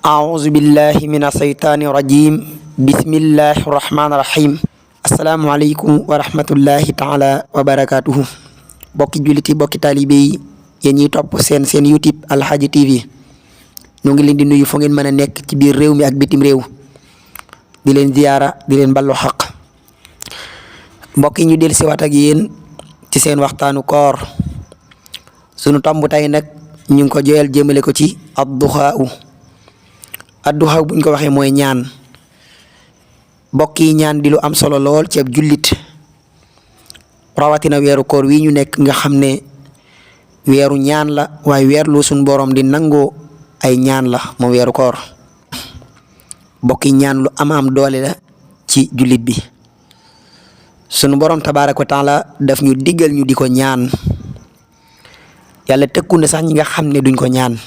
أعوذ بالله من الشيطان الرجيم بسم الله الرحمن الرحيم السلام عليكم ورحمة الله تعالى وبركاته bokki juliti bokki taalibe yi yéen ñiy topp seen YouTube Alhaji TV ñu ngi leen di nuyu fu ngeen mën a nekk ci biir réew mi ak bitim réew di leen ziyaara di leen ballu xaq mbokk yi ñu del siwaat ak yéen ci seen waxtaanu koor sunu tomb tey nag ñu ngi ko joyal jëmale ko ci adduxaa buñ ko waxee mooy ñaan mbokk yi ñaan di lu am solo lool ci ab jullit rawatina weeru koor wi ñu nekk nga xam ne weeru ñaan la waaye weer lu suñ borom di nangoo ay ñaan la moom weeru koor mbokk yi ñaan lu am doole la ci jullit bi sunu borom tabaaraka wa taala daf ñu diggal ñu di ko ñaan yàlla tëkku na sax ñi nga xam ne duñ ko ñaan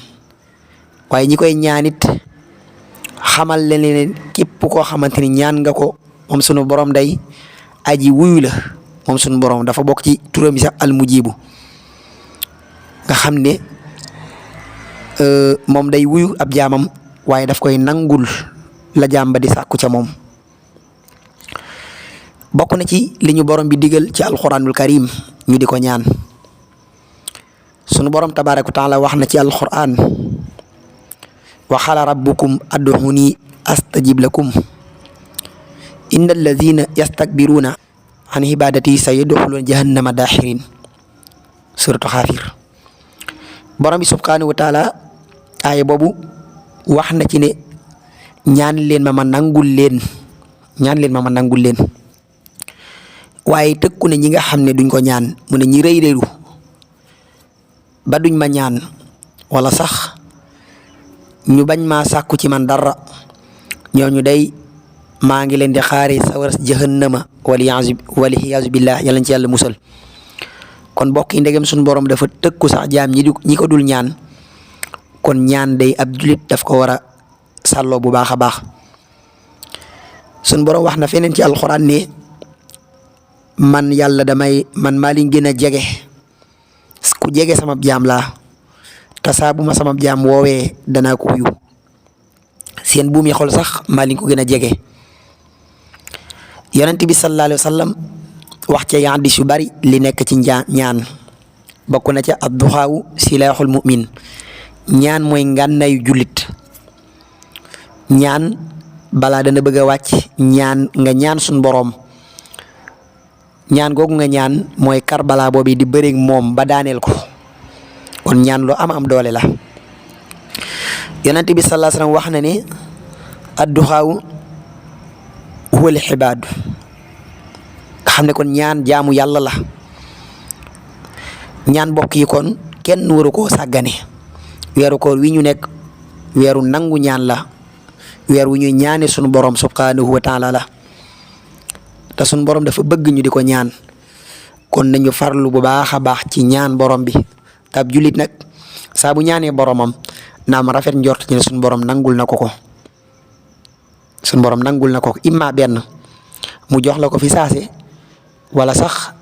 waaye ñi koy ñaanit xamal leen ne képp koo xamante ni ñaan nga ko moom sunu borom day aji wuyu la moom sunu borom dafa bokk ci turam yi sax almujibu nga xam ne moom day wuyu ab jaamam waaye daf koy nangul la jaam ba di sàkku ca moom bokk na ci li ñu borom bi digal ci alquranul karim ñu di ko ñaan sunu borom tabaaraka wa taala wax na ci alquran wa qala rabbukum ad'uuni astajib lakum inna alladhina yastakbiruna an ibadati sayadkhuluna jahannama daxirin suratu xaafir borom bi subhanahu wa taala aaya boobu wax na ci ne ñaan leen ma nangul leen waaye tëkku ne ñi nga xam ne duñ ko ñaan mu ne ñi rëy rëylu ba duñ ma ñaan wala sax ñu bañ maa sàkku ci man dara ñooñu day maa ngi leen di xaare sawar jahannama waliyaazu billah yàlla ci yàlla musal kon bokk yi ndegem suñu borom dafa tëkku sax jaam ñi ko dul ñaan kon ñaan day ab julit daf ko war a sàlloo bu baax a baax suñu borom wax na feneen ci alxuraan ne man yàlla man maa leen gën a jege ku jege sama jaam laa te saa bu ma sama jaam woowee danaa ko wuyu seen buum yi xol sax maa leen ko gën a jege yonent bi sallallahu alayhi wa sallam wax ca hadiis yu bari li nekk ci ñaan bokk na ca adduxaawu silaaxul mu'min ñaan mooy ngànnaayu jullit ñaan balaa dana bëgg a wàcc ñaan nga ñaan suñ boroom ñaan googu nga ñaan mooy Karbala boobu di bëreeg moom ba daaneel ko kon ñaan lu am doole la yonent bi sallallahu alayhi wasallam wax na ne adduxaawu huwal xibaadu nga xam ne kon ñaan jaamu yàlla la ñaan bokk yi kon kenn waru koo sàggane weeru koor wi ñu nekk weeru nangu ñaan la weer wu ñuy ñaane sunu borom subhanahu wa taala la te sunu borom dafa bëgg ñu di ko ñaan kon nañu farlu bu baax a baax ci ñaan borom bi tab jullit nag saa bu ñaanee boromam naam rafet njort ci ne sunu borom nangul na ko imma benn mu jox la ko fi saase wala sax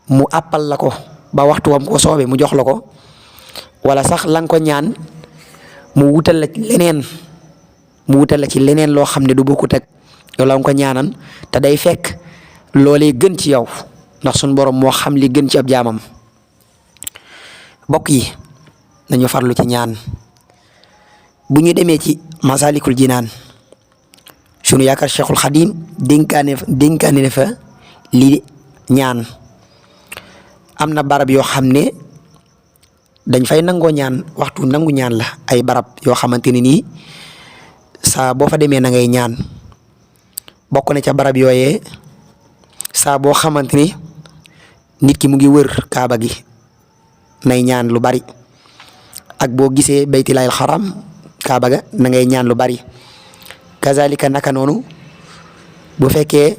mu àppal la ko ba waxtu wam ko soobee mu jox la ko wala sax la nga ko ñaan mu wutal la ci leneen loo xam ne du bokkut ak yow la nga ko ñaanan te day fekk loolee gën ci yow ndax sunu borom moo xam li gën ci ab jaamam bokk yi nañu farlu ci ñaan bu ñu demee ci Masaalikul Jinaan sunu yaakaar Cheikhul Xadim dénkaane ne fa li ñaan am na barab yoo xam ne dañ fay nangoo ñaan waxtu nangu ñaan la ay barab yoo xamante ne nii saa boo fa demee na ngay ñaan bokk na ca barab yooyee saa boo xamante ni nit ki mu ngi wër kaaba gi nay ñaan lu bari ak boo gisee baytilaahil xaram kaaba ga na ngay ñaan lu bari kazalika naka noonu bu fekkee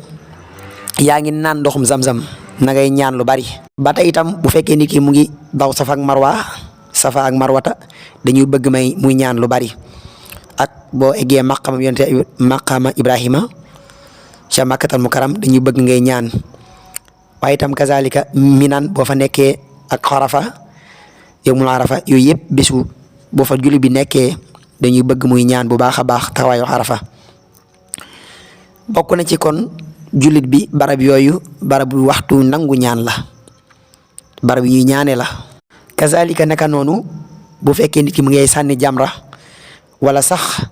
yaa ngi naan ndoxum zam-zam na ngay ñaan lu bari ba tey itam bu fekkee nit ki mu ngi daw safa ak marwata dañuy bëgg muy ñaan lu bari ak boo eggee maqama Ibrahima ca Makkatal Mukarram dañuy bëgg ngay ñaan waaye itam kazalika minan boo fa nekkee ak xarafa yawmul arafa yooyu yëpp bésu boo fa julli bi nekkee dañuy bëgg muy ñaan bu baax a baax taxawaayu Arafa. bokk na ci kon jullit bi barab yooyu barab waxtu nangu ñaan la, barab yi ñuy ñaane la. kazalika naka noonu bu fekkee nit ki mu ngay sànni jamra wala sax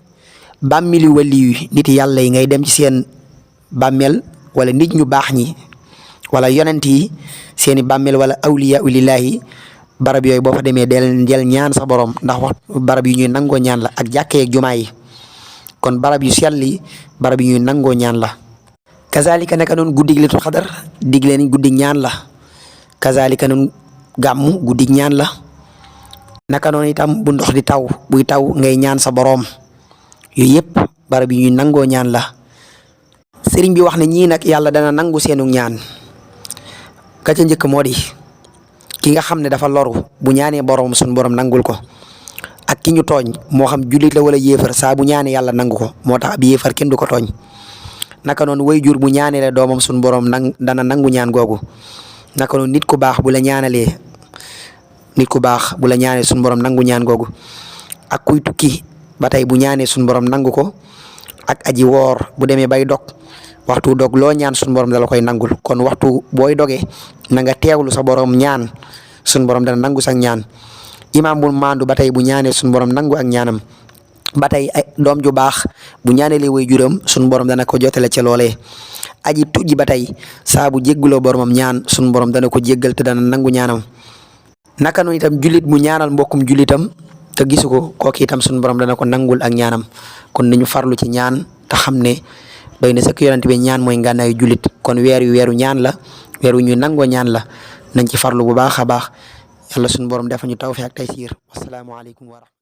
bàmmili wali yi nit yàlla yi ngay dem ci seen bàmmeel wala nit ñu baax ñi wala yonent yi seeni bàmmeel wala awliya ulillaahi barab yooyu boo fa demee del ñaan sa borom ndax wax barab yi ñuy nangoo ñaan la ak jàkkee ak jumaa yi. kon barab yu sell yi barab yi ñuy nangoo ñaan la. kazalika naka noonu guddig Laylatul Qadr digle nañ guddig ñaan la. kazalika noonu gàmmu guddig ñaan la. naka noonu itam bu ndox di taw buy taw ngay ñaan sa boroom yooyu yëpp barab yi ñuy nangoo ñaan la. sëriñ bi wax ne ñii nag yàlla dana nangu seenu ñaan ka ca njëkk moo di ki nga xam ne dafa loru bu ñaanee boroom sun boroom nangul ko, ak ki ñu tooñ moo xam jullit la wala yéefar saa bu ñaanee yàlla nangu ko, moo tax ab yéefar kenn du ko tooñ. naka noonu way jur bu ñaanee la doomam sun boroom dana nangu ñaan googu. naka noonu nit ku baax bu la ñaanalee sun boroom nangu ñaan googu. ak kuy tukki ba tey bu ñaanee sun boroom nangu ko. ak aji woor bu demee bay dog waxtu dog loo ñaan sun boroom dala koy nangul. kon waxtu booy dogee na nga teewlu sa boroom ñaan sun boroom dana nangu sax ñaan. imaam bu maandu ba tey bu ñaanee sun boroom nangu ak ñaanam. ba tey ay doom ju baax bu ñaanelee way juram sun boroom dana ko jotale ca loolee. aji tujji ba tey saa bu jégguloo boromam ñaan sun boroom dana ko jéggal te dana nangu ñaanam. naka noonu itam jullit mu ñaanal mbokkum jullitam te gisu ko kooku itam sun boroom dana ko nangul ak ñaanam. kon nañu farlu ci ñaan te xam ne doy na sëkk yonent bi ñaan mooy ngànnaayu jullit. kon weer wi weeru ñaan la, weer wi ñu nangoo ñaan la, nañ ci farlu bu baax a baax. yàlla sun boroom dafa ñu tawfiq ak taysiir. wassalaamu aleykum wa rahmatullaah.